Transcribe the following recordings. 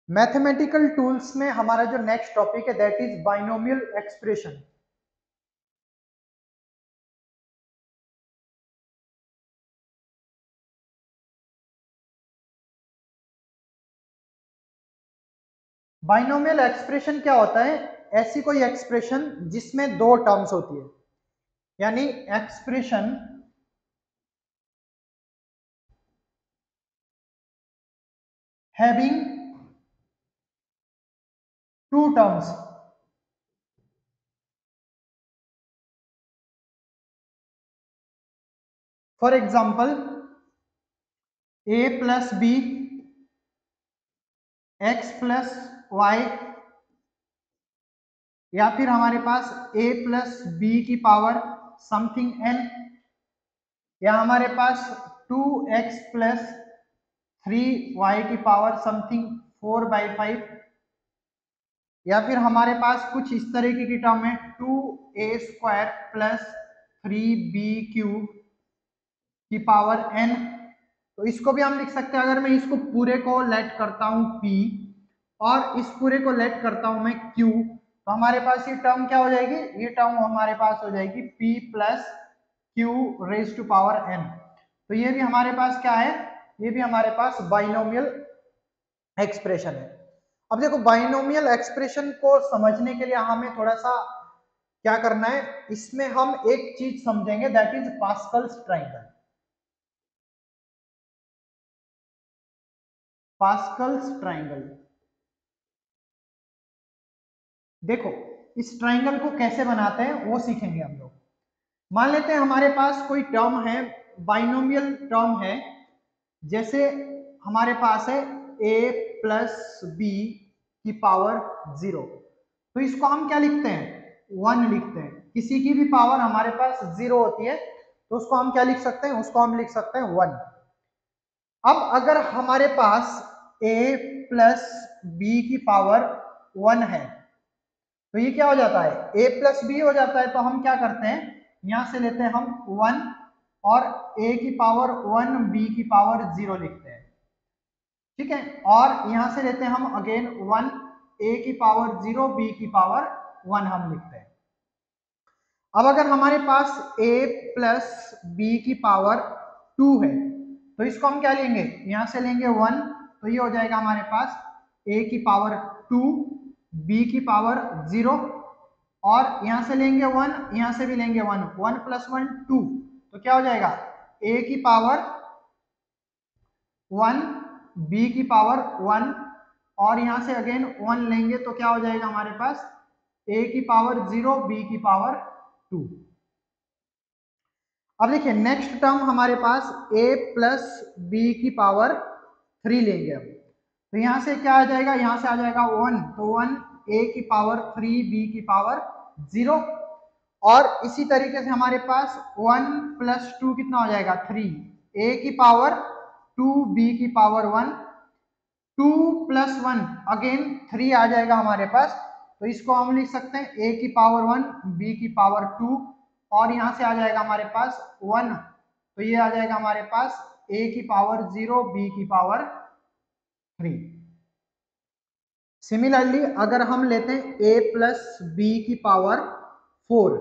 Mathematical tools में हमारा जो नेक्स्ट टॉपिक है that is binomial expression. Binomial expression क्या होता है? ऐसी कोई एक्सप्रेशन जिसमें दो टर्म्स होती है, यानी expression having two terms. For example a plus B X plus Y, या फिर हमारे पास a प्लस बी की पावर समथिंग n, या हमारे पास 2x प्लस 3y की पावर समथिंग 4/5, या फिर हमारे पास कुछ इस तरीके की टर्म है 2a² प्लस 3b³ की पावर n। तो इसको भी हम लिख सकते हैं, अगर मैं इसको पूरे को लेट करता हूं p और इस पूरे को लेट करता हूं मैं q, तो हमारे पास ये टर्म क्या हो जाएगी? ये टर्म हमारे पास हो जाएगी p plus q raise to power n। तो ये भी हमारे पास क्या है? ये भी हमारे पास बाइनोमियल एक्सप्रेशन है। अब देखो, बाइनोमियल एक्सप्रेशन को समझने के लिए हमें थोड़ा सा क्या करना है, इसमें हम एक चीज समझेंगे that is Pascal's triangle. Pascal's triangle, देखो इस ट्रायंगल को कैसे बनाते हैं वो सीखेंगे हम लोग। मान लेते हैं हमारे पास कोई टर्म है, बाइनोमियल टर्म है, जैसे हमारे पास है a प्लस बी की पावर 0, तो इसको हम क्या लिखते हैं? 1 लिखते हैं। किसी की भी पावर हमारे पास 0 होती है तो उसको हम क्या लिख सकते हैं? उसको हम लिख सकते हैं 1। अब अगर हमारे पास a प्लस बी की पावर 1 है तो ये क्या हो जाता है? a प्लस बी हो जाता है। तो हम क्या करते हैं, यहां से लेते हैं हम 1 और a की पावर 1 b की पावर 0 लिखते हैं, ठीक है। और यहां से लेते हैं हम अगेन 1 a की पावर 0 b की पावर 1 हम लिखते हैं। अब अगर हमारे पास a प्लस बी की पावर 2 है तो इसको हम क्या लेंगे? यहां से लेंगे 1, तो ये हो जाएगा हमारे पास a की पावर 2 b की पावर 0, और यहां से लेंगे 1, यहां से भी लेंगे 1, 1 प्लस 1 2, तो क्या हो जाएगा? a की पावर 1 b की पावर 1, और यहां से अगेन 1 लेंगे तो क्या हो जाएगा हमारे पास? a की पावर 0 b की पावर 2। अब देखिए नेक्स्ट टर्म हमारे पास a प्लस बी की पावर 3 लेंगे हम, तो यहां से क्या आ जाएगा? यहां से आ जाएगा 1, तो 1 a की पावर 3 b की पावर 0, और इसी तरीके से हमारे पास 1 प्लस 2 कितना हो जाएगा? 3 a की पावर 2 b की पावर 1, 2 प्लस 1 अगेन 3 आ जाएगा हमारे पास, तो इसको हम लिख सकते हैं a की पावर 1 b की पावर 2, और यहां से आ जाएगा हमारे पास 1, तो ये आ जाएगा हमारे पास a की पावर 0 b की पावर 3। सिमिलरली अगर हम लेते हैं a प्लस बी की पावर 4,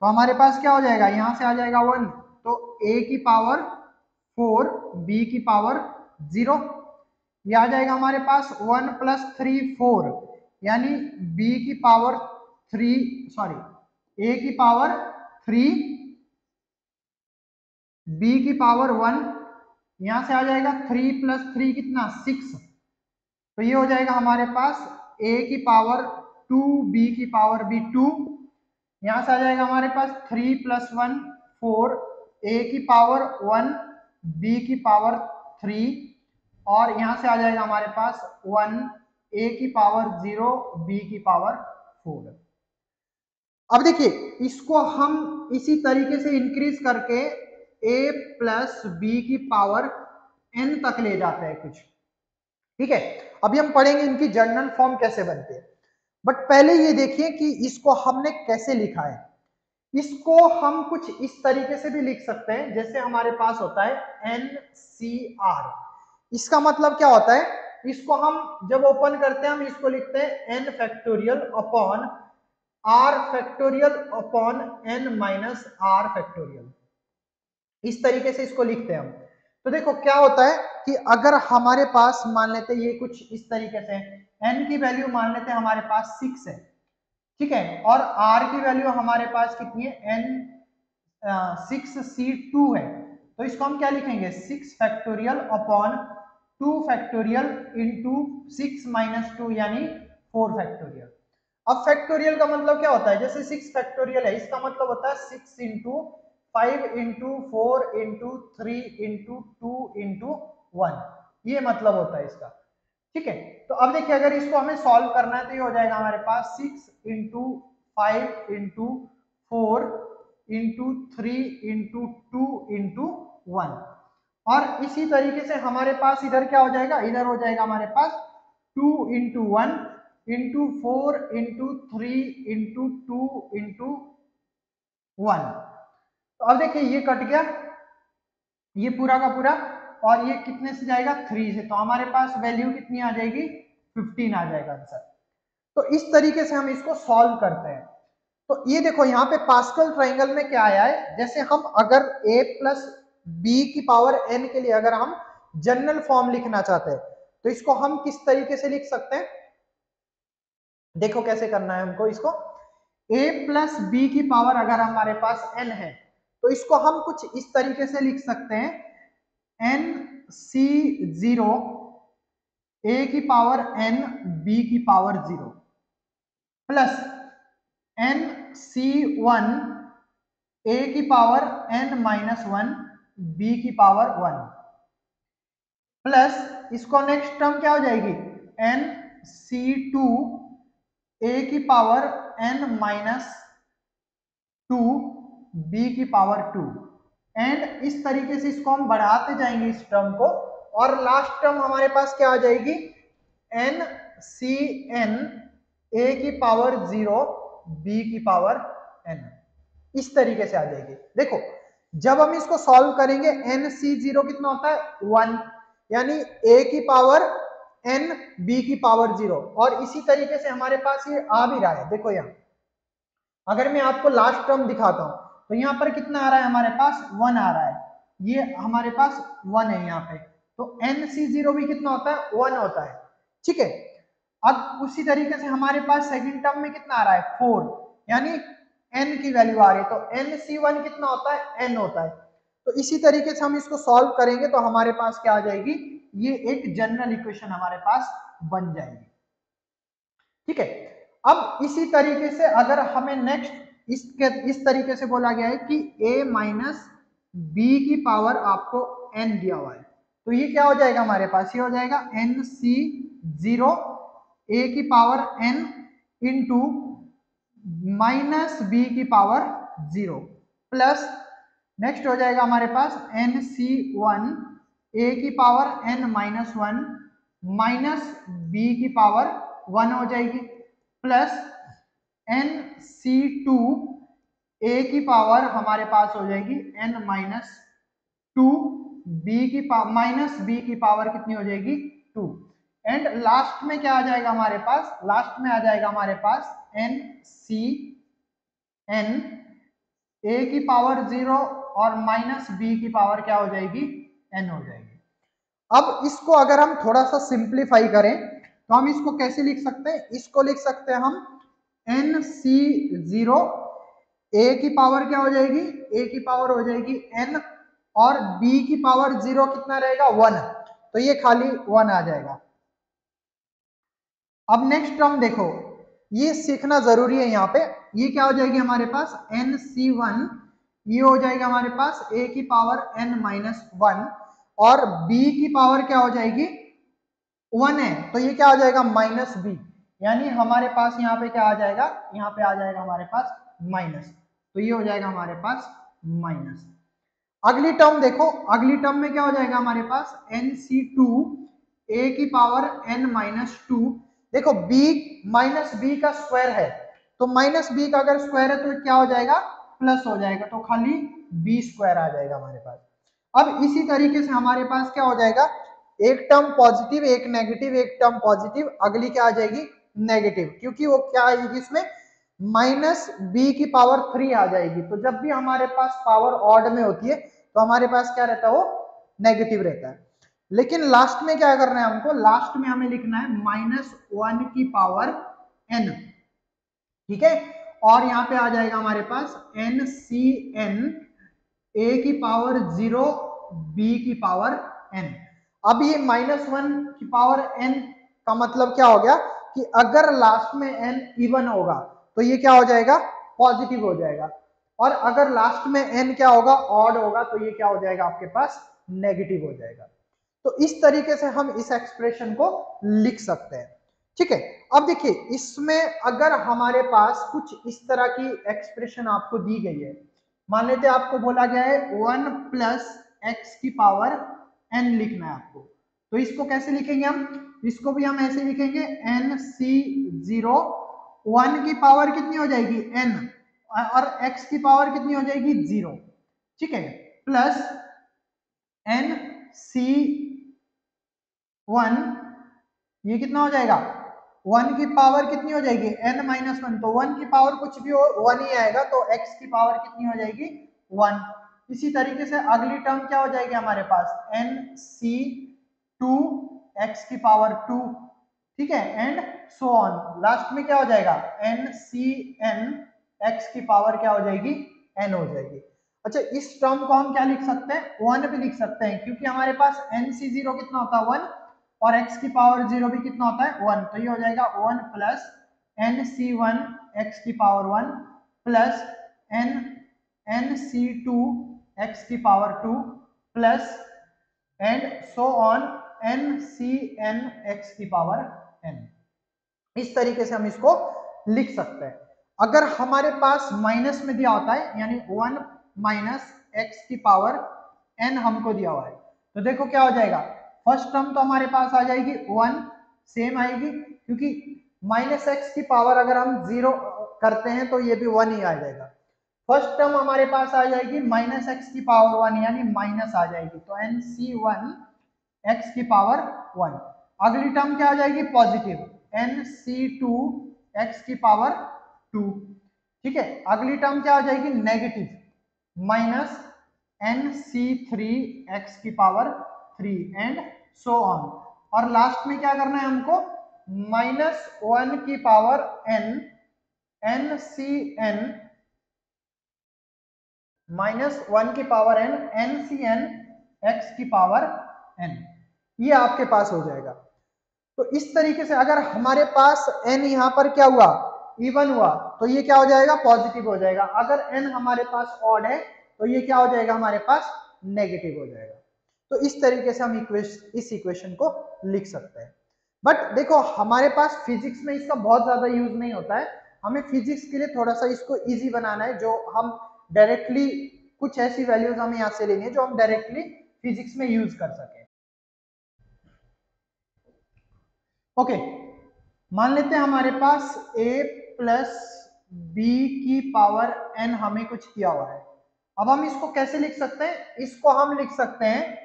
तो हमारे पास क्या हो जाएगा? यहां से आ जाएगा 1, तो a की पावर 4 b की पावर 0, ये आ जाएगा हमारे पास 1 प्लस 3 4, यानी b की पावर 3 सॉरी a की पावर 3 b की पावर 1, यहां से आ जाएगा 3 प्लस 3 कितना? 6, तो ये हो जाएगा हमारे पास a की पावर 2 b की पावर भी 2, यहां से आ जाएगा हमारे पास 3 प्लस 1 4 a की पावर 1 b की पावर 3, और यहां से आ जाएगा हमारे पास 1 a की पावर 0 b की पावर 4। अब देखिए इसको हम इसी तरीके से इंक्रीज करके a प्लस बी की पावर n तक ले जाते हैं कुछ, ठीक है। अभी हम पढ़ेंगे इनकी जनरल फॉर्म कैसे बनती है, बट पहले ये देखिए कि इसको हमने कैसे लिखा है। इसको हम कुछ इस तरीके से भी लिख सकते हैं, जैसे हमारे पास होता है NCR। इसका मतलब क्या होता है? इसको हम जब ओपन करते हैं हम इसको लिखते हैं n factorial upon r factorial upon n minus r factorial, इस तरीके से इसको लिखते हैं हम। तो देखो क्या होता है कि अगर हमारे पास मान लेते ये कुछ इस तरीके से n की वैल्यू मान लेते हमारे पास 6 है, ठीक है, और r की वैल्यू हमारे पास कितनी है n 6c2 है, तो इसको हम क्या लिखेंगे 6 factorial upon 2 factorial into 6 minus 2 यानी 4 फैक्टोरियल। अब फैक्टोरियल का मतलब क्या होता है, जैसे 6 फैक्टोरियल है इसका मतलब होता है 6 into 5 into 4 into 3 into 2 into 1, ये मतलब होता है इसका, ठीक है। तो अब देखिए अगर इसको हमें सॉल्व करना है तो ये हो जाएगा हमारे पास 6 into 5 into 4 into 3 into 2 into 1, और इसी तरीके से हमारे पास इधर क्या हो जाएगा, इधर हो जाएगा हमारे पास 2 into 1 into 4 into 3 into 2 into 1। तो अब देखिए ये कट गया, ये पूरा का पूरा, और ये कितने से जाएगा 3 से, तो हमारे पास वैल्यू कितनी आ जाएगी 15 आ जाएगा आंसर। तो इस तरीके से हम इसको सॉल्व करते हैं। तो ये देखो यहाँ पे पास्कल ट्राइंगल में क्या आया है, जैसे हम अगर a प्लस बी की पावर n के लिए अगर हम जनरल फॉर्म लिखना चाहते हैं तो इसको हम किस तरीके से लिख सकते हैं, देखो कैसे करना है हमको। इसको a प्लस बी की पावर अगर हमारे पास n है तो इसको हम कुछ इस तरीके से लिख सकते हैं nc0 a की पावर n b की पावर 0 प्लस nc1 a की पावर n माइनस 1 b की पावर 1 प्लस इसको नेक्स्ट टर्म क्या हो जाएगी nc2 a की पावर n माइनस 2 b की पावर 2, एंड इस तरीके से इसको हम बढ़ाते जाएंगे इस टर्म को, और लास्ट टर्म हमारे पास क्या आ जाएगी ncn a की पावर 0 b की पावर n, इस तरीके से आ जाएगी। देखो जब हम इसको सॉल्व करेंगे nc0 कितना होता है 1, यानी a की पावर n b की पावर 0, और इसी तरीके से हमारे पास ये आ भी रहा है। देखो यहाँ अगर मैं आपको लास्ट टर्म दिखाता हूं तो यहाँ पर कितना आ रहा है हमारे पास 1 आ रहा है, ये हमारे पास 1 है यहाँ पे, तो nc0 भी कितना होता है 1 होता है, ठीक है। अब उसी तरीके से हमारे पास सेकंड टर्म में कितना आ रहा है 4, यानी n की वैल्यू आ रही है, तो nc1 कितना होता है n होता है। तो इसी तरीके से हम इसको सॉल्व करेंगे तो हमारे पास क्या आ जाएगी, ये एक जनरल इक्वेशन हमारे पास बन जाएगी, ठीक है। अब इसी तरीके से अगर हमें नेक्स्ट इस तरीके से बोला गया है कि a माइनस बी की पावर आपको n दिया हुआ है, तो ये क्या हो जाएगा हमारे पास, ये हो जाएगा nc0 a की power n into minus B की पावर 0 प्लस नेक्स्ट हो जाएगा हमारे पास nc1 a की power n minus 1 minus B की पावर 1 हो जाएगी, प्लस nc2 a की पावर हमारे पास हो जाएगी n माइनस 2 बी की पावर माइनस बी की पावर कितनी हो जाएगी 2, एंड लास्ट में क्या आ जाएगा हमारे पास, लास्ट में आ जाएगा हमारे पास ncn a की पावर 0 और माइनस बी की पावर क्या हो जाएगी n हो जाएगी। अब इसको अगर हम थोड़ा सा सिंप्लीफाई करें तो हम इसको कैसे लिख सकते हैं, इसको लिख सकते हैं हम nc0 a की पावर क्या हो जाएगी, a की पावर हो जाएगी n और b की पावर 0 कितना रहेगा 1, तो ये खाली 1 आ जाएगा। अब नेक्स्ट टर्म देखो, ये सीखना जरूरी है यहाँ पे, ये क्या हो जाएगी हमारे पास nc1, ये हो जाएगा हमारे पास a की पावर n माइनस 1 और b की पावर क्या हो जाएगी 1 है, तो ये क्या हो जाएगा माइनस b, यानी हमारे पास यहाँ पे क्या आ जाएगा, यहाँ पे आ जाएगा हमारे पास माइनस, तो ये हो जाएगा हमारे पास माइनस। अगली टर्म देखो, अगली टर्म में क्या हो जाएगा हमारे पास nc2 a की पावर n माइनस 2, देखो b माइनस बी का स्क्वायर है, तो माइनस बी का अगर स्क्वायर है तो क्या हो जाएगा प्लस हो जाएगा, तो खाली b स्क्वायर आ जाएगा हमारे पास। अब इसी तरीके से हमारे पास क्या हो जाएगा एक टर्म पॉजिटिव, एक नेगेटिव, एक टर्म पॉजिटिव, अगली क्या आ जाएगी नेगेटिव, क्योंकि वो क्या आएगी इसमें माइनस बी की पावर 3 आ जाएगी। तो जब भी हमारे पास पावर ऑड में होती है तो हमारे पास क्या रहता है, वो नेगेटिव रहता है। लेकिन लास्ट में क्या करना है हमको, लास्ट में हमें लिखना है -1 की पावर n, ठीक है। और यहाँ पे आ जाएगा हमारे पास NCN a की पावर 0 b की पावर n। अब ये -1 की पावर n का मतलब क्या हो गया कि अगर लास्ट में n इवन होगा तो ये क्या हो जाएगा, पॉजिटिव हो जाएगा, और अगर लास्ट में n क्या होगा, ऑड होगा, तो ये क्या हो जाएगा आपके पास नेगेटिव हो जाएगा। तो इस तरीके से हम इस एक्सप्रेशन को लिख सकते हैं, ठीक है। अब देखिए इसमें अगर हमारे पास कुछ इस तरह की एक्सप्रेशन आपको दी गई है, मान लेते हैं आपको बोला गया है 1 प्लस एक्स की पावर n लिखना है आपको, तो इसको कैसे लिखेंगे हम, इसको भी हम ऐसे लिखेंगे NC0, 1 की पावर कितनी हो जाएगी n, और x की पावर कितनी हो जाएगी 0, ठीक है, प्लस NC1, ये कितना हो जाएगा 1 की पावर कितनी हो जाएगी n-1, तो 1 की पावर कुछ भी हो 1 ही आएगा, तो x की पावर कितनी हो जाएगी 1। इसी तरीके से अगली टर्म क्या हो जाएगी हमारे पास NC2 x की पावर 2, ठीक है, एंड सो ऑन। लास्ट में क्या हो जाएगा NCN x की पावर क्या हो जाएगी n हो जाएगी। अच्छा, इस टर्म को हम क्या लिख सकते हैं, 1 भी लिख सकते हैं, क्योंकि हमारे पास NC0 कितना होता है 1, और x की पावर 0 भी कितना होता है 1, तो ये हो जाएगा 1 प्लस NC1 x की पावर 1 प्लस NC2 x की power 2 plus and so on NCN x की पावर n। इस तरीके से हम इसको लिख सकते हैं। अगर हमारे पास माइनस में दिया होता है, यानी 1 माइनस एक्स की पावर n हमको दिया हुआ है, तो देखो क्या हो जाएगा, फर्स्ट टर्म तो हमारे पास आ जाएगी 1 सेम आएगी, क्योंकि माइनस एक्स की पावर अगर हम 0 करते हैं तो ये भी 1 ही आ जाएगा। फर्स्ट टर्म हमारे पास आ जाएगी माइनस एक्स की पावर 1, यानी माइनस आ जाएगी, तो NC1 x की पावर 1। अगली टर्म क्या आ जाएगी पॉजिटिव, NC2 x की पावर 2, ठीक है। अगली टर्म क्या आ जाएगी नेगेटिव, माइनस NC3 x की पावर 3 एंड सो ऑन। और लास्ट में क्या करना है हमको, -1 की पावर n NCN -1 की पावर n NCN x की पावर n, ये आपके पास हो जाएगा। तो इस तरीके से अगर हमारे पास n यहाँ पर क्या हुआ इवन हुआ तो ये क्या हो जाएगा पॉजिटिव हो जाएगा, अगर n हमारे पास ऑड है तो ये क्या हो जाएगा हमारे पास नेगेटिव हो जाएगा। तो इस तरीके से हम इस इक्वेशन को लिख सकते हैं। बट देखो हमारे पास फिजिक्स में इसका बहुत ज्यादा यूज नहीं होता है, हमें फिजिक्स के लिए थोड़ा सा इसको इजी बनाना है, जो हम डायरेक्टली कुछ ऐसी वैल्यूज हमें यहाँ से लेनी है जो हम डायरेक्टली फिजिक्स में यूज कर सके। ओके, मान लेते हैं हमारे पास a प्लस बी की पावर n हमें कुछ दिया हुआ है। अब हम इसको कैसे लिख सकते हैं, इसको हम लिख सकते हैं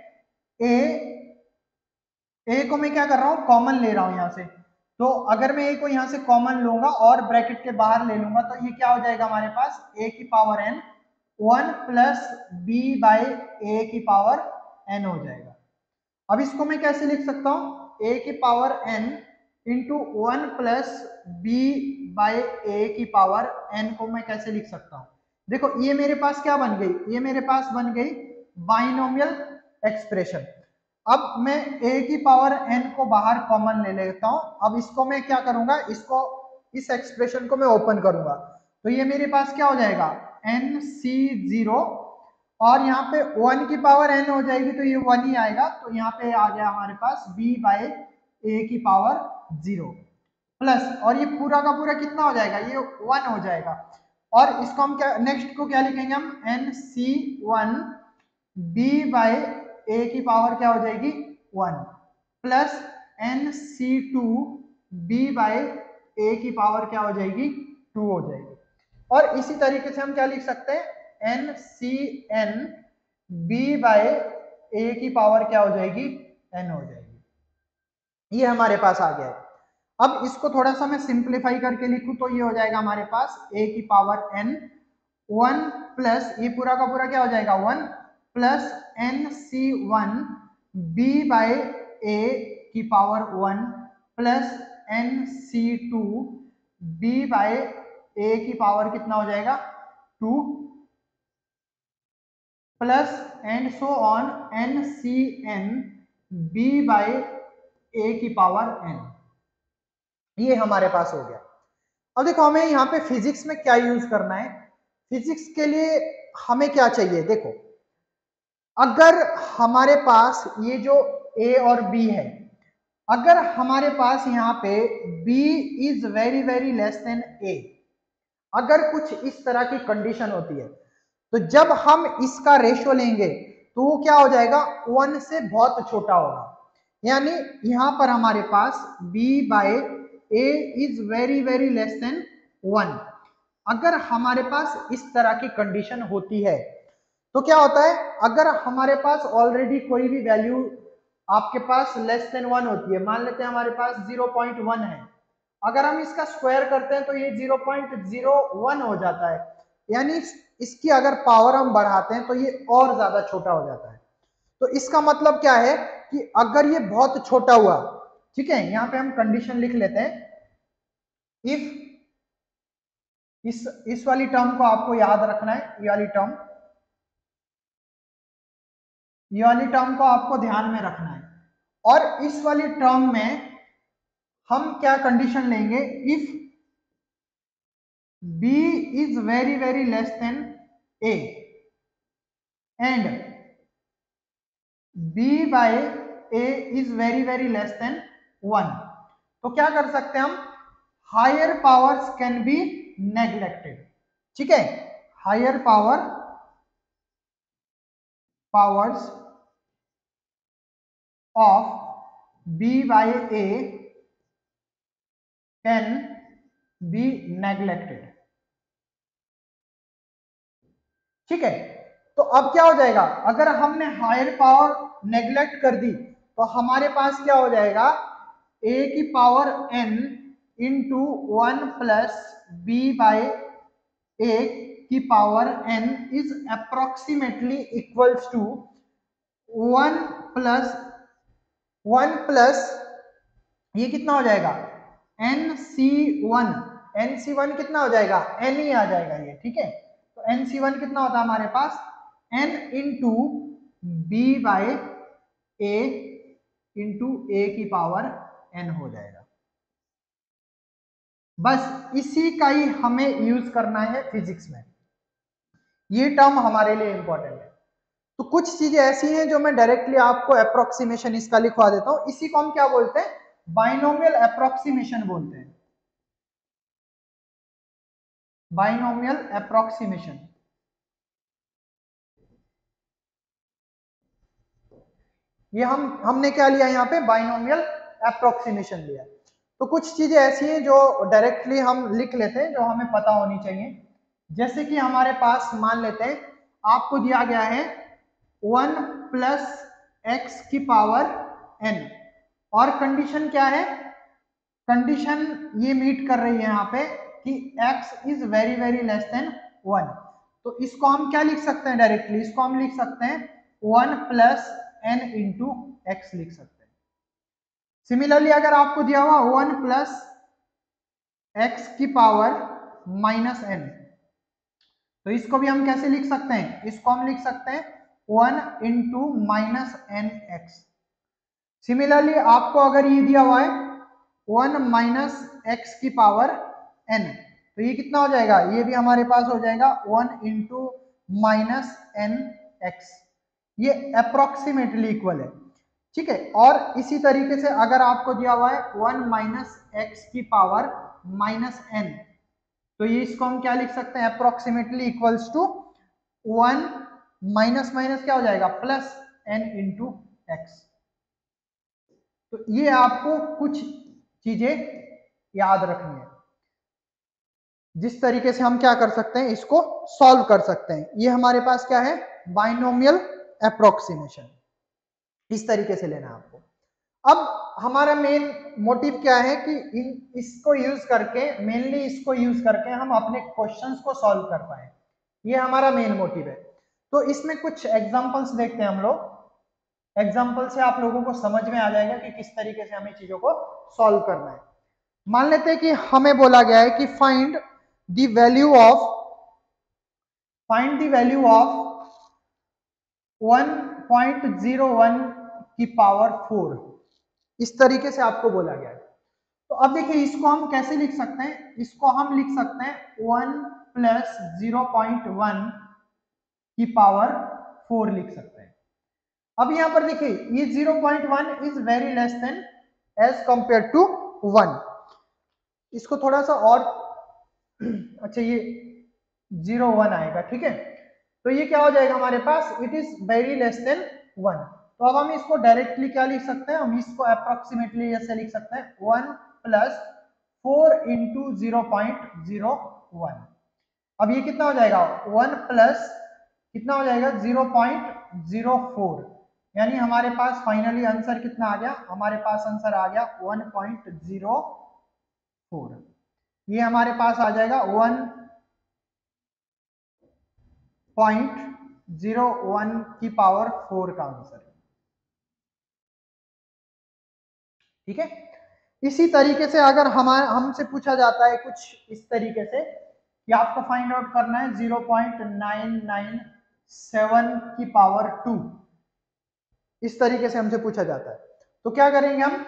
a को मैं क्या कर रहा हूं कॉमन ले रहा हूं यहां से, तो अगर मैं a को यहां से कॉमन लूंगा और ब्रैकेट के बाहर ले लूंगा तो ये क्या हो जाएगा हमारे पास a की power n 1 plus b by a की पावर n हो जाएगा। अब इसको मैं कैसे लिख सकता हूं, a की power n into 1 plus b by a की पावर n को मैं कैसे लिख सकता हूं, देखो ये मेरे पास क्या बन गई, ये मेरे पास बन गई बाइनोमियल एक्सप्रेशन। अब मैं a की पावर n को बाहर कॉमन ले लेता हूं, अब इसको मैं क्या करूंगा, इसको इस एक्सप्रेशन को मैं ओपन करूंगा, तो ये मेरे पास क्या हो जाएगा NC0, और यहाँ पे 1 की पावर n हो जाएगी तो ये 1 ही आएगा, तो यहाँ पे आ गया हमारे पास b बाई ए की पावर 0 प्लस, और ये पूरा का पूरा कितना हो जाएगा, ये 1 हो जाएगा। और इसको हम क्या नेक्स्ट को क्या लिखेंगे हम NC1 b बाई ए की पावर क्या हो जाएगी 1 plus NC2 b by a की पावर क्या हो जाएगी 2 हो जाएगी। और इसी तरीके से हम क्या लिख सकते हैं NCN b बाई ए की पावर क्या हो जाएगी n हो जाएगी। ये हमारे पास आ गया है। अब इसको थोड़ा सा मैं सिंप्लीफाई करके लिखूं तो ये हो जाएगा हमारे पास a की पावर n 1 प्लस ये पूरा का पूरा क्या हो जाएगा 1 plus nc1 b by a की power 1 plus nc2 b by a की पावर कितना हो जाएगा 2 plus and so on ncn b by a की पावर n। ये हमारे पास हो गया। अब देखो हमें यहाँ पे फिजिक्स में क्या यूज करना है। फिजिक्स के लिए हमें क्या चाहिए, देखो अगर हमारे पास ये जो a और b है, अगर हमारे पास यहाँ पे b is very very less than a, अगर कुछ इस तरह की कंडीशन होती है तो जब हम इसका रेशियो लेंगे तो वो क्या हो जाएगा 1 से बहुत छोटा होगा। यानी यहां पर हमारे पास b by a is very very less than 1। अगर हमारे पास इस तरह की कंडीशन होती है तो क्या होता है, अगर हमारे पास ऑलरेडी कोई भी वैल्यू आपके पास लेस देन 1 होती है, मान लेते हैं हमारे पास 0.1 है, अगर हम इसका स्क्वायर करते हैं तो ये 0.01 हो जाता है। यानी इसकी अगर पावर हम बढ़ाते हैं तो ये और ज्यादा छोटा हो जाता है। तो इसका मतलब क्या है कि अगर ये बहुत छोटा हुआ, ठीक है, यहां पे हम कंडीशन लिख लेते हैं, इफ इस वाली टर्म को आपको याद रखना है, ये वाली टर्म को आपको ध्यान में रखना है। और इस वाली टर्म में हम क्या कंडीशन लेंगे, if b is very very less than a and b by a is very very less than 1, तो क्या कर सकते हैं हम, higher powers can be neglected. ठीक है, higher powers of b by a can be neglected. ठीक है, तो अब क्या हो जाएगा, अगर हमने हायर पावर नेग्लेक्ट कर दी तो हमारे पास क्या हो जाएगा, a की power n into 1 plus b by a की power n is approximately equals to 1 plus ये कितना हो जाएगा nc1, nc1 कितना हो जाएगा n ही आ जाएगा ये। ठीक है, तो nc1 कितना होता है हमारे पास n into b by a into a की पावर n हो जाएगा। बस इसी का ही हमें यूज करना है फिजिक्स में, ये टर्म हमारे लिए इंपॉर्टेंट है। तो कुछ चीजें ऐसी हैं जो मैं डायरेक्टली आपको अप्रोक्सीमेशन इसका लिखवा देता हूं, इसी को हम क्या बोलते हैं, बाइनोमियल अप्रोक्सीमेशन बोलते हैं, बाइनोमियल अप्रोक्सीमेशन। ये हमने क्या लिया यहाँ पे, बाइनोमियल अप्रोक्सीमेशन लिया। तो कुछ चीजें ऐसी हैं जो डायरेक्टली हम लिख लेते हैं, जो हमें पता होनी चाहिए। जैसे कि हमारे पास मान लेते हैं आपको दिया गया है 1 प्लस एक्स की पावर n, और कंडीशन क्या है, कंडीशन ये मीट कर रही है यहाँ पे कि x is very very less than 1। तो इसको हम क्या लिख सकते हैं, डायरेक्टली इसको हम लिख सकते हैं 1 प्लस n इंटू एक्स लिख सकते हैं। सिमिलरली अगर आपको दिया हुआ 1 प्लस एक्स की पावर माइनस n, तो इसको भी हम कैसे लिख सकते हैं, इसको हम लिख सकते हैं 1 into minus N X. Similarly आपको अगर ये दिया हुआ है 1 माइनस एक्स की पावर n, तो ये कितना हो जाएगा, ये भी हमारे पास हो जाएगा 1 इंटू माइनस एन एक्स। ये अप्रोक्सीमेटली इक्वल है। ठीक है, और इसी तरीके से अगर आपको दिया हुआ है 1 माइनस एक्स की पावर माइनस एन, तो ये इसको हम क्या लिख सकते हैं, approximately equals to 1 minus minus क्या हो जाएगा प्लस एन इंटू एक्स। तो ये आपको कुछ चीजें याद रखनी है, जिस तरीके से हम क्या कर सकते हैं, इसको सॉल्व कर सकते हैं। ये हमारे पास क्या है, बाइनोमियल अप्रोक्सीमेशन, इस तरीके से लेना है आपको। अब हमारा मेन मोटिव क्या है कि इसको यूज करके, मेनली इसको यूज करके हम अपने क्वेश्चंस को सॉल्व कर पाए, ये हमारा मेन मोटिव है। तो इसमें कुछ एग्जांपल्स देखते हैं हम लोग। एग्जांपल से आप लोगों को समझ में आ जाएगा कि किस तरीके से हमें चीजों को सॉल्व करना है। मान लेते हैं कि हमें बोला गया है कि फाइंड द वैल्यू ऑफ 1.01 की पावर 4, इस तरीके से आपको बोला गया है। तो अब देखिए इसको हम कैसे लिख सकते हैं, इसको हम लिख सकते हैं 1 प्लस 0.1 की पावर 4 लिख सकते हैं। अब यहां पर देखिए ये 0.1 is very less than as compare to 1, इसको थोड़ा सा और अच्छा ये 0.1 आएगा, ठीक है। तो ये क्या हो जाएगा हमारे पास, it is very less than 1। तो अब हम इसको डायरेक्टली क्या लिख सकते हैं, हम इसको अप्रोक्सीमेटली ऐसे लिख सकते हैं 1 प्लस 4 इंटू 0.01। अब ये कितना हो जाएगा, 1 प्लस कितना हो जाएगा 0.04, यानी हमारे पास फाइनली आंसर कितना आ गया, हमारे पास आंसर आ गया 1.04। ये हमारे पास आ जाएगा 1.01 की पावर 4 का आंसर, ठीक है। इसी तरीके से अगर हमसे पूछा जाता है कुछ इस तरीके से कि आपको फाइंड आउट करना है 0.997 की पावर 2, इस तरीके से हमसे पूछा जाता है, तो क्या करेंगे हम,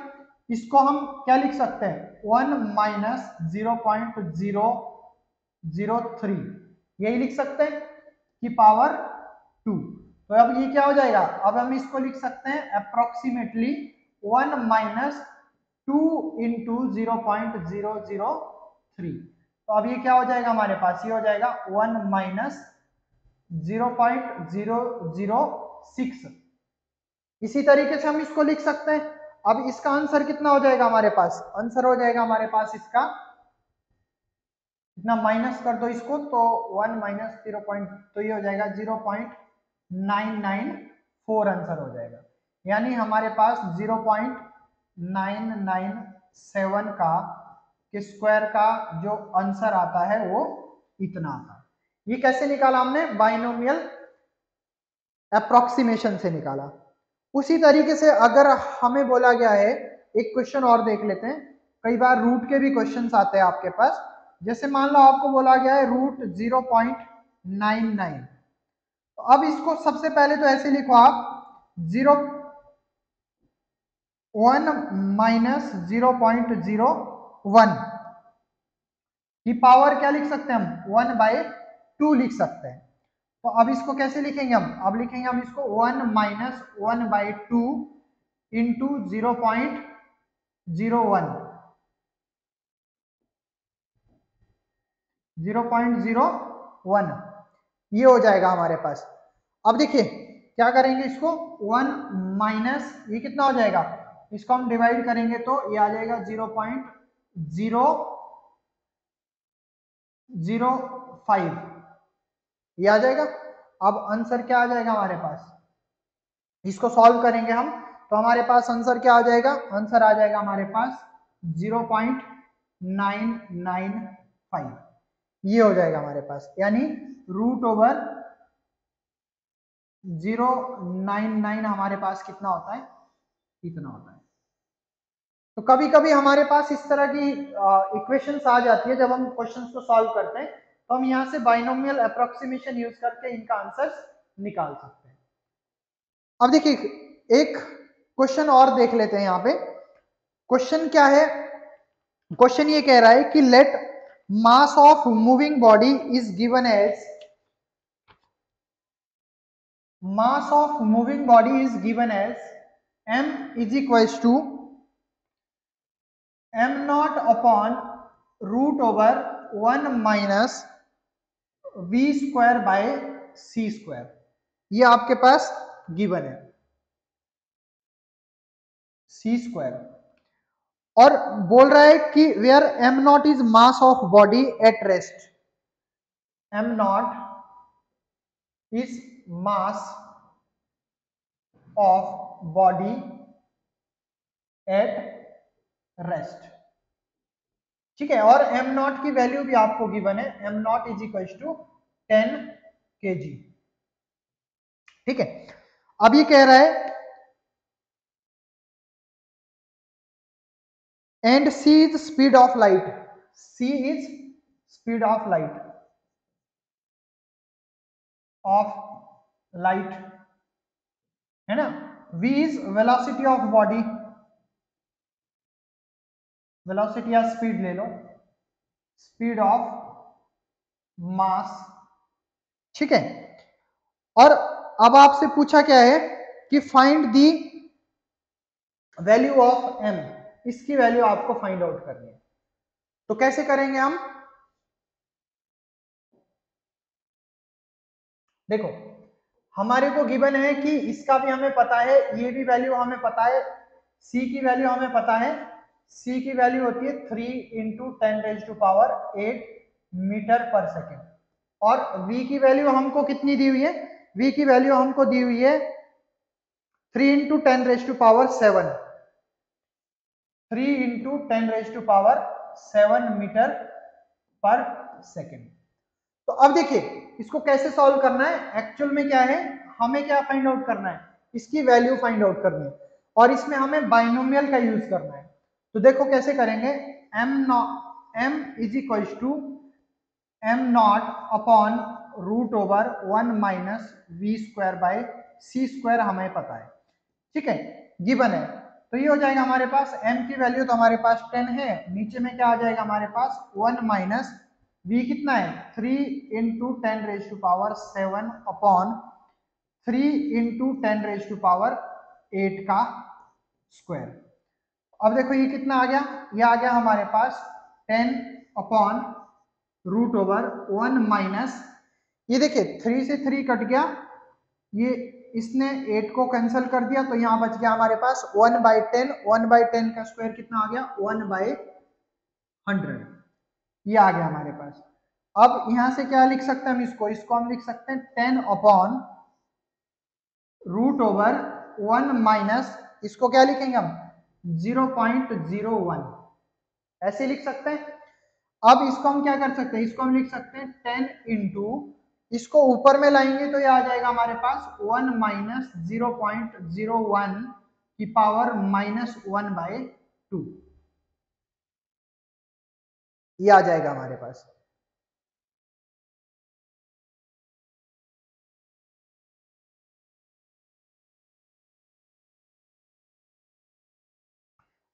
इसको हम क्या लिख सकते हैं 1 माइनस 0.003, यही लिख सकते हैं की पावर 2। तो अब ये क्या हो जाएगा, अब हम इसको लिख सकते हैं अप्रोक्सीमेटली 1 माइनस 2 इंटू 0.003। तो अब ये क्या हो जाएगा हमारे पास, ये हो जाएगा 1 माइनस 0.006। इसी तरीके से हम इसको लिख सकते हैं। अब इसका आंसर कितना हो जाएगा हमारे पास, आंसर हो जाएगा हमारे पास इसका इतना, माइनस कर दो इसको तो 1 माइनस 0. तो ये हो जाएगा 0.994 आंसर हो जाएगा, यानी हमारे पास 0.997 का के स्क्वायर का जो आंसर आता है वो इतना आता है। ये कैसे निकाला हमने, बाइनोमियल अप्रोक्सीमेशन से निकाला। उसी तरीके से अगर हमें बोला गया है, एक क्वेश्चन और देख लेते हैं, कई बार रूट के भी क्वेश्चंस आते हैं आपके पास। जैसे मान लो आपको बोला गया है रूट 0.99, तो अब इसको सबसे पहले तो ऐसे लिखो आप 1 माइनस 0.01 की पावर क्या लिख सकते हैं हम 1/2 लिख सकते हैं। तो अब इसको कैसे लिखेंगे हम, अब लिखेंगे हम इसको 1 माइनस 1/2 इंटू 0.01, ये हो जाएगा हमारे पास। अब देखिए क्या करेंगे इसको 1 माइनस ये कितना हो जाएगा, इसको हम डिवाइड करेंगे तो ये आ जाएगा 0.005, ये आ जाएगा। अब आंसर क्या आ जाएगा हमारे पास, इसको सॉल्व करेंगे हम तो हमारे पास आंसर क्या आ जाएगा, आंसर आ जाएगा हमारे पास 0.995, ये हो जाएगा हमारे पास, यानी रूट ओवर 0.99 हमारे पास कितना होता है, इतना होता है। तो कभी कभी हमारे पास इस तरह की इक्वेशंस आ जाती है, जब हम क्वेश्चंस को सॉल्व करते हैं तो हम यहाँ से बाइनोमियल अप्रोक्सीमेशन यूज करके इनका आंसर्स निकाल सकते हैं। अब देखिए एक क्वेश्चन और देख लेते हैं यहाँ पे। क्वेश्चन क्या है, क्वेश्चन ये कह रहा है कि let mass of moving body is given as, mass of moving body is given as m is equals to m naught upon root over 1 minus v square by c square, ये आपके पास given है c square, और बोल रहा है कि where m not is mass of body at rest, m not is mass of body at rest, ठीक है। और एम नॉट की वैल्यू भी आपको गिवन है, M not is equal to 10 kg, ठीक है। अब ये कह रहा है and C is speed of light, C is speed of light, of light, है ना। v is velocity of body, velocity या स्पीड ले लो, स्पीड ऑफ मास, ठीक है। और अब आपसे पूछा क्या है कि find the value of m, इसकी वैल्यू आपको फाइंड आउट करनी है। तो कैसे करेंगे हम, देखो हमारे को गिवन है कि इसका भी हमें पता है, ये भी वैल्यू हमें पता है, c की वैल्यू हमें पता है, c की वैल्यू होती है 3 इंटू 10⁸ मीटर पर सेकेंड। और v की वैल्यू हमको कितनी दी हुई है, v की वैल्यू हमको दी हुई है 3 इंटू 10⁻7, 3 इंटू 10⁻7 मीटर पर सेकेंड। तो अब देखिए इसको कैसे सॉल्व करना है, एक्चुअल में क्या है, हमें क्या फाइंड आउट करना है, इसकी वैल्यू फाइंड आउट करनी है, और इसमें हमें बाइनोमियल का यूज करना है। तो देखो कैसे करेंगे, m is equal to m not upon √1 minus V square by C square हमें पता है, ठीक है, गिवन है। तो ये हो जाएगा हमारे पास m की वैल्यू तो हमारे पास 10 है, नीचे में क्या आ जाएगा हमारे पास 1 माइनस v कितना है 3 इंटू 10⁻7 अपॉन 3 इंटू 10⁻8 का स्क्वायर। अब देखो ये कितना आ गया, ये आ गया हमारे पास 10 अपॉन √1 माइनस, ये देखिए 3 से 3 कट गया, ये इसने 8 को कैंसिल कर दिया, तो यहां बच गया हमारे पास 1/10, 1/10 का स्क्वायर कितना आ गया 1/100, ये आ गया हमारे पास। अब यहां से क्या लिख सकते हैं हम, इसको हम लिख सकते हैं 10 अपॉन √1 माइनस, इसको क्या लिखेंगे हम 0.01, ऐसे लिख सकते हैं। अब इसको हम क्या कर सकते हैं, इसको हम लिख सकते हैं 10 इंटू, इसको ऊपर में लाएंगे तो ये आ जाएगा हमारे पास 1 माइनस 0.01 की पावर -1/2, ये आ जाएगा हमारे पास।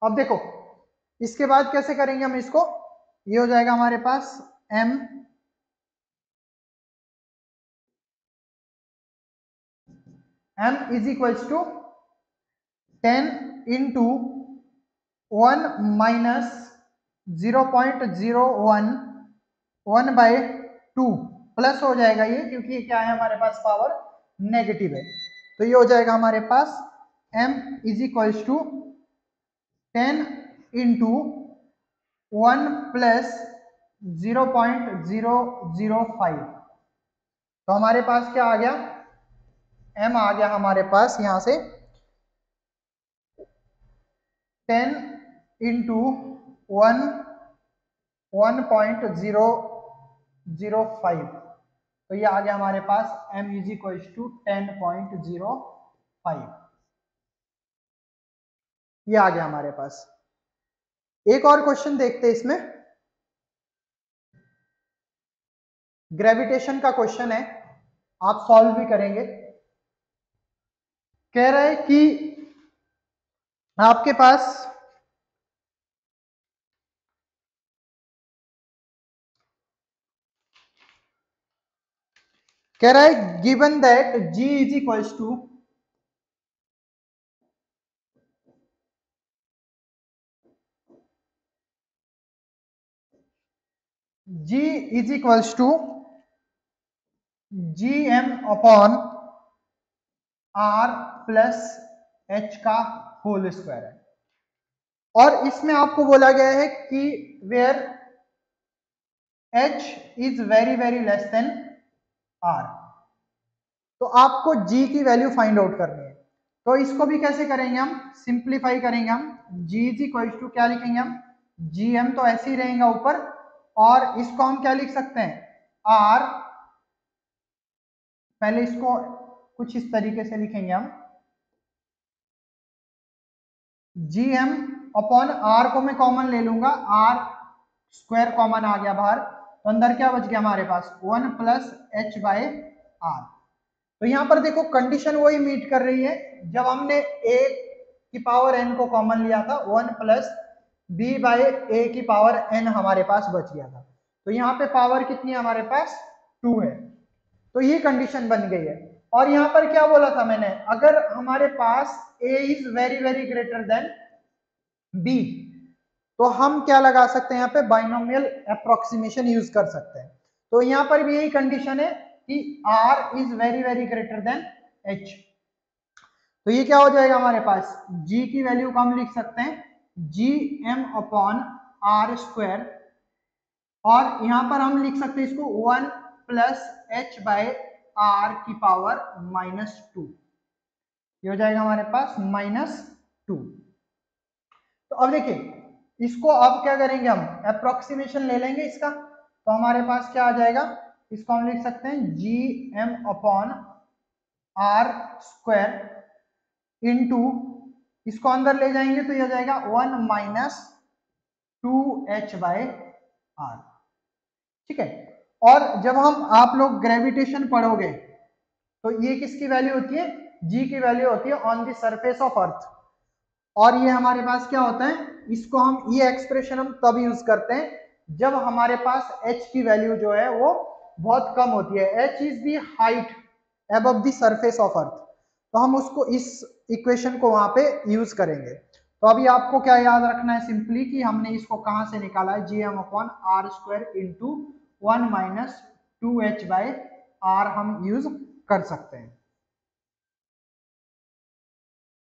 अब देखो इसके बाद कैसे करेंगे हम इसको, ये हो जाएगा हमारे पास m is equals to 10 into 1 minus 0.01 1/2 plus हो जाएगा ये, क्योंकि क्या है हमारे पास पावर नेगेटिव है, तो ये हो जाएगा हमारे पास m is equals to 10 into 1 plus 0.005, तो हमारे पास क्या आ गया, m आ गया हमारे पास यहां से 10 इंटू 1.005, तो ये आ गया हमारे पास m इज इक्वल टू 10.05, ये आ गया हमारे पास। एक और क्वेश्चन देखते हैं इसमें, ग्रेविटेशन का क्वेश्चन है, आप सॉल्व भी करेंगे। कह रहा है कि आपके पास कह रहा है given that g is equals to g is equals to gm upon r plus h का होल स्क्वायर है, और इसमें आपको बोला गया है कि where h is very very less than r, तो आपको g की वैल्यू फाइंड आउट करनी है। तो इसको भी कैसे करेंगे हम, सिंप्लीफाई करेंगे हम। g इज इक्वल टू क्या लिखेंगे हम, gm तो ऐसे ही रहेगा ऊपर, और इसको हम क्या लिख सकते हैं, r, पहले इसको कुछ इस तरीके से लिखेंगे हम, gm अपॉन r को मैं कॉमन ले लूंगा, r स्क्वायर कॉमन आ गया बाहर, तो अंदर क्या बच गया हमारे पास, 1 प्लस एच बाय आर। तो यहाँ पर देखो कंडीशन वही मीट कर रही है, जब हमने a की पावर n को कॉमन लिया था, 1 प्लस b बाय a की पावर n हमारे पास बच गया था। तो यहाँ पे पावर कितनी है हमारे पास, 2 है। तो ये कंडीशन बन गई है। और यहाँ पर क्या बोला था मैंने, अगर हमारे पास a is very very greater than b, तो हम क्या लगा सकते हैं यहाँ पे, बाइनोमियल अप्रोक्सीमेशन यूज कर सकते हैं। तो यहाँ पर भी यही कंडीशन है कि r is very very greater than h। तो ये क्या हो जाएगा हमारे पास, g की वैल्यू को हम लिख सकते हैं gm अपॉन आर स्क्वायर, और यहां पर हम लिख सकते हैं इसको 1 प्लस एच बाय आर की पावर -2, ये हो जाएगा हमारे पास -2। तो अब देखिए इसको अब क्या करेंगे, हम अप्रोक्सीमेशन ले लेंगे इसका, तो हमारे पास क्या आ जाएगा, इसको हम लिख सकते हैं G M upon R square into, इसको अंदर ले जाएंगे तो यह जाएगा 1 माइनस 2h बाय आर। ठीक है, और जब हम आप लोग ग्रेविटेशन पढ़ोगे तो ये किसकी वैल्यू होती है, जी की वैल्यू होती है on the surface of earth, और ये हमारे पास क्या होता है, इसको हम ये एक्सप्रेशन हम तब यूज करते हैं जब हमारे पास h की वैल्यू जो है वो बहुत कम होती है। h is the height above the surface of earth, तो हम उसको इस इक्वेशन को वहां पे यूज करेंगे। तो अभी आपको क्या याद रखना है, सिंपली कि हमने इसको कहां से निकाला है, G M upon R square into 1 minus 2h by R हम यूज कर सकते हैं।